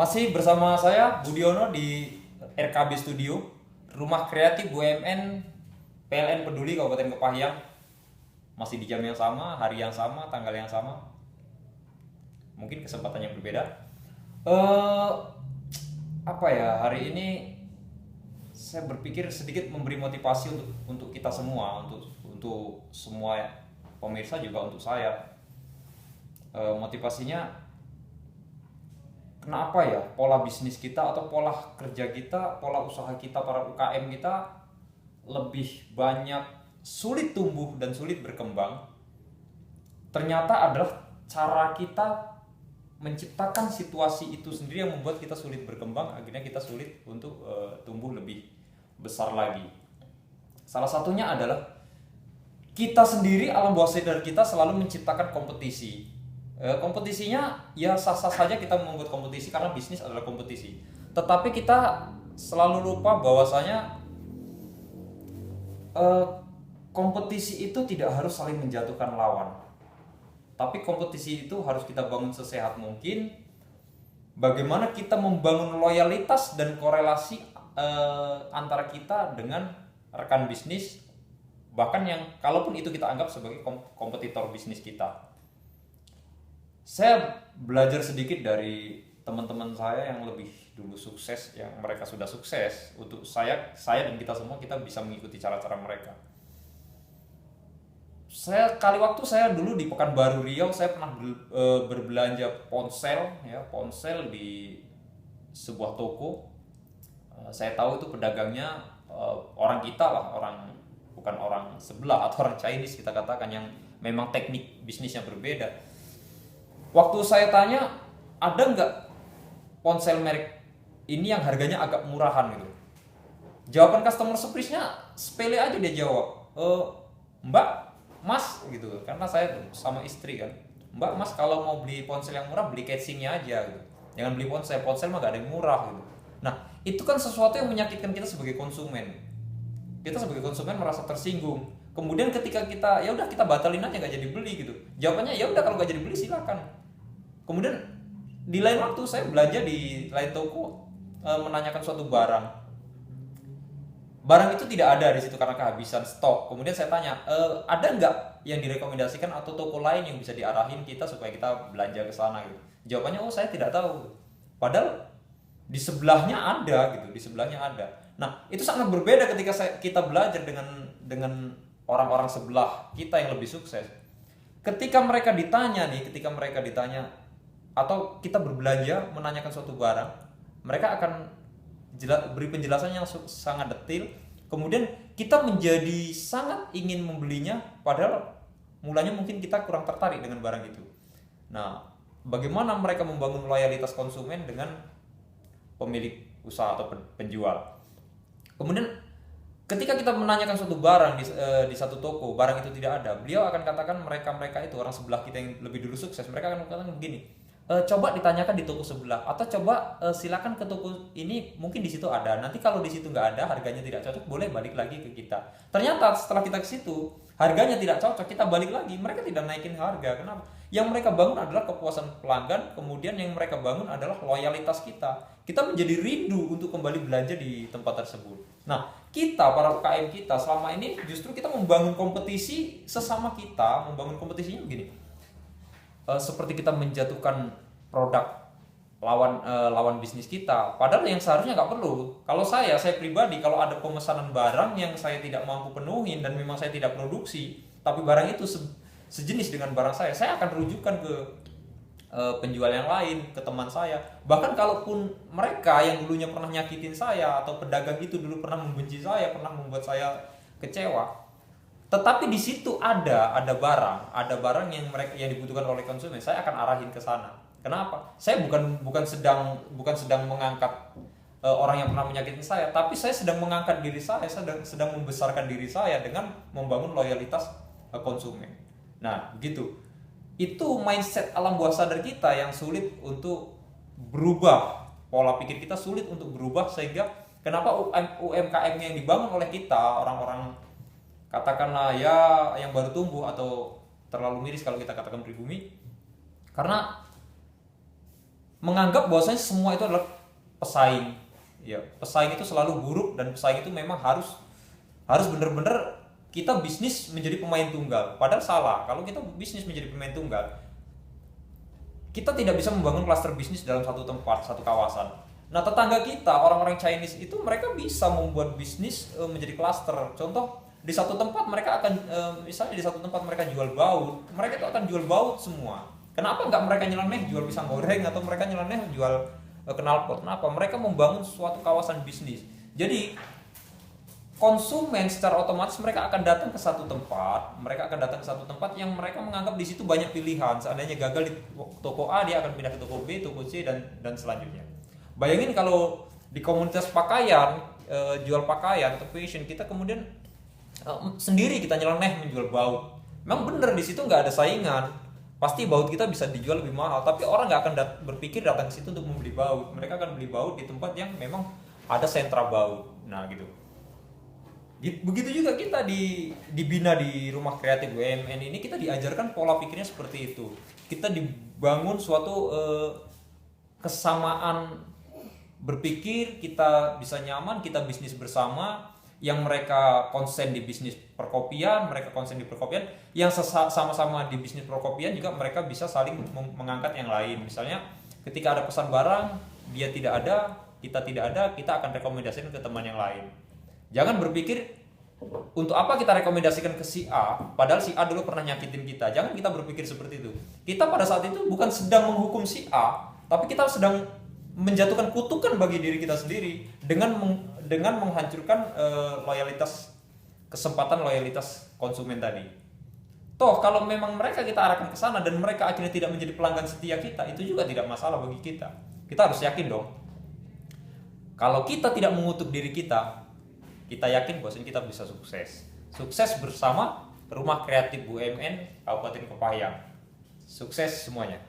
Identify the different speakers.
Speaker 1: Masih bersama saya Budiono di RKB Studio, Rumah Kreatif BUMN PLN Peduli Kabupaten Kepahyang. Masih di jam yang sama, hari yang sama, tanggal yang sama. Mungkin kesempatan yang berbeda. Eh apa ya, hari ini saya berpikir sedikit memberi motivasi untuk kita semua, untuk semua pemirsa, juga untuk saya. Motivasinya, kenapa ya pola bisnis kita atau pola kerja kita, pola usaha kita, para UKM kita lebih banyak sulit tumbuh dan sulit berkembang? Ternyata adalah cara kita menciptakan situasi itu sendiri yang membuat kita sulit berkembang, akhirnya kita sulit untuk tumbuh lebih besar lagi. Salah satunya adalah kita sendiri, alam bawah sadar kita selalu menciptakan kompetisi. Kompetisinya ya sah-sah saja kita membuat kompetisi karena bisnis adalah kompetisi. Tetapi kita selalu lupa bahwasanya eh, kompetisi itu tidak harus saling menjatuhkan lawan. Tapi kompetisi itu harus kita bangun sesehat mungkin. Bagaimana kita membangun loyalitas dan korelasi antara kita dengan rekan bisnis, bahkan yang kalaupun itu kita anggap sebagai kompetitor bisnis kita. Saya belajar sedikit dari teman-teman saya yang lebih dulu sukses, yang mereka sudah sukses. Untuk saya dan kita semua, kita bisa mengikuti cara-cara mereka. Saya dulu di Pekanbaru Riau, saya pernah berbelanja ponsel, ya ponsel di sebuah toko. Saya tahu itu pedagangnya orang kita lah, bukan orang sebelah atau orang Chinese kita katakan, yang memang teknik bisnisnya berbeda. Waktu saya tanya, ada nggak ponsel merek ini yang harganya agak murahan gitu? Jawaban customer service-nya sepele aja, dia jawab, Mbak, Mas gitu. Karena saya sama istri kan, Mbak, Mas, kalau mau beli ponsel yang murah, beli casingnya aja gitu. Jangan beli ponsel mah gak ada yang murah gitu. Nah, itu kan sesuatu yang menyakitkan kita sebagai konsumen. Kita sebagai konsumen merasa tersinggung. Kemudian ketika kita, ya udah kita batalin aja, gak jadi beli gitu. Jawabannya, ya udah kalau gak jadi beli silakan. Kemudian di lain waktu saya belanja di lain toko, menanyakan suatu barang. Barang itu tidak ada di situ karena kehabisan stok. Kemudian saya tanya, ada nggak yang direkomendasikan atau toko lain yang bisa diarahin kita supaya kita belanja ke sana gitu. Jawabannya, oh saya tidak tahu. Padahal di sebelahnya ada gitu, di sebelahnya ada. Nah, itu sangat berbeda ketika kita belajar dengan orang-orang sebelah kita yang lebih sukses. Ketika mereka ditanya atau kita berbelanja menanyakan suatu barang, mereka akan beri penjelasan yang sangat detail. Kemudian kita menjadi sangat ingin membelinya, padahal mulanya mungkin kita kurang tertarik dengan barang itu. Nah, bagaimana mereka membangun loyalitas konsumen dengan pemilik usaha atau penjual? Kemudian ketika kita menanyakan suatu barang di satu toko, barang itu tidak ada, beliau akan katakan, mereka itu orang sebelah kita yang lebih dulu sukses, mereka akan katakan begini, coba ditanyakan di toko sebelah, atau coba silakan ke toko ini, mungkin di situ ada. Nanti kalau di situ nggak ada, harganya tidak cocok, boleh balik lagi ke kita. Ternyata setelah kita ke situ, harganya tidak cocok, kita balik lagi, mereka tidak naikin harga. Kenapa? Yang mereka bangun adalah kepuasan pelanggan, kemudian yang mereka bangun adalah loyalitas kita. Kita menjadi rindu untuk kembali belanja di tempat tersebut. Nah, kita para UKM kita selama ini justru kita membangun kompetisi sesama kita, membangun kompetisinya begini. Seperti kita menjatuhkan produk lawan bisnis kita, padahal yang seharusnya nggak perlu. Kalau saya pribadi, kalau ada pemesanan barang yang saya tidak mampu penuhin dan memang saya tidak produksi, tapi barang itu sejenis dengan barang saya akan rujukan ke penjual yang lain, ke teman saya. Bahkan kalaupun mereka yang dulunya pernah nyakitin saya, atau pedagang itu dulu pernah membenci saya, pernah membuat saya kecewa, tetapi di situ ada barang yang dibutuhkan oleh konsumen, saya akan arahin ke sana. Kenapa? Saya bukan sedang mengangkat orang yang pernah menyakitin saya, tapi saya sedang mengangkat diri saya, sedang membesarkan diri saya dengan membangun loyalitas konsumen. Nah, begitu. Itu mindset alam bawah sadar kita yang sulit untuk berubah. Pola pikir kita sulit untuk berubah, sehingga kenapa UMKM yang dibangun oleh kita, orang-orang katakanlah ya yang baru tumbuh, atau terlalu miris kalau kita katakan pribumi, karena menganggap bahwasanya semua itu adalah pesaing. Ya, pesaing itu selalu buruk, dan pesaing itu memang harus benar-benar kita bisnis menjadi pemain tunggal. Padahal salah. Kalau kita bisnis menjadi pemain tunggal, kita tidak bisa membangun klaster bisnis dalam satu tempat, satu kawasan. Nah, tetangga kita, orang-orang Chinese itu mereka bisa membuat bisnis menjadi klaster. Contoh, di satu tempat mereka akan misalnya di satu tempat mereka jual baut, mereka itu akan jual baut semua. Kenapa nggak mereka nyeleneh jual pisang goreng, atau mereka nyeleneh jual knalpot? Kenapa? Mereka membangun suatu kawasan bisnis. Jadi konsumen secara otomatis mereka akan datang ke satu tempat, yang mereka menganggap di situ banyak pilihan. Seandainya gagal di toko A, dia akan pindah ke toko B, toko C, dan selanjutnya. Bayangin kalau di komunitas pakaian, jual pakaian atau fashion, kita kemudian sendiri kita nyeleneh menjual baut. Memang bener di situ nggak ada saingan, pasti baut kita bisa dijual lebih mahal, tapi orang nggak akan berpikir datang ke situ untuk membeli baut. Mereka akan beli baut di tempat yang memang ada sentra baut. Nah gitu. Begitu juga kita dibina di rumah kreatif BUMN ini, kita diajarkan pola pikirnya seperti itu. Kita dibangun suatu kesamaan berpikir, kita bisa nyaman, kita bisnis bersama. Yang mereka konsen di bisnis perkopian, mereka konsen di perkopian. Yang sama-sama di bisnis perkopian juga mereka bisa saling mengangkat yang lain. Misalnya ketika ada pesan barang, dia tidak ada, kita akan rekomendasikan ke teman yang lain. Jangan berpikir untuk apa kita rekomendasikan ke si A, padahal si A dulu pernah nyakitin kita. Jangan kita berpikir seperti itu. Kita pada saat itu bukan sedang menghukum si A, tapi kita sedang menjatuhkan kutukan bagi diri kita sendiri dengan menghancurkan kesempatan loyalitas konsumen tadi. Toh kalau memang mereka kita arahkan ke sana dan mereka akhirnya tidak menjadi pelanggan setia kita, itu juga tidak masalah bagi kita. Kita harus yakin dong. Kalau kita tidak mengutuk diri kita yakin bahwa kita bisa sukses. Sukses bersama Rumah Kreatif BUMN Kabupaten Kepayang. Sukses semuanya.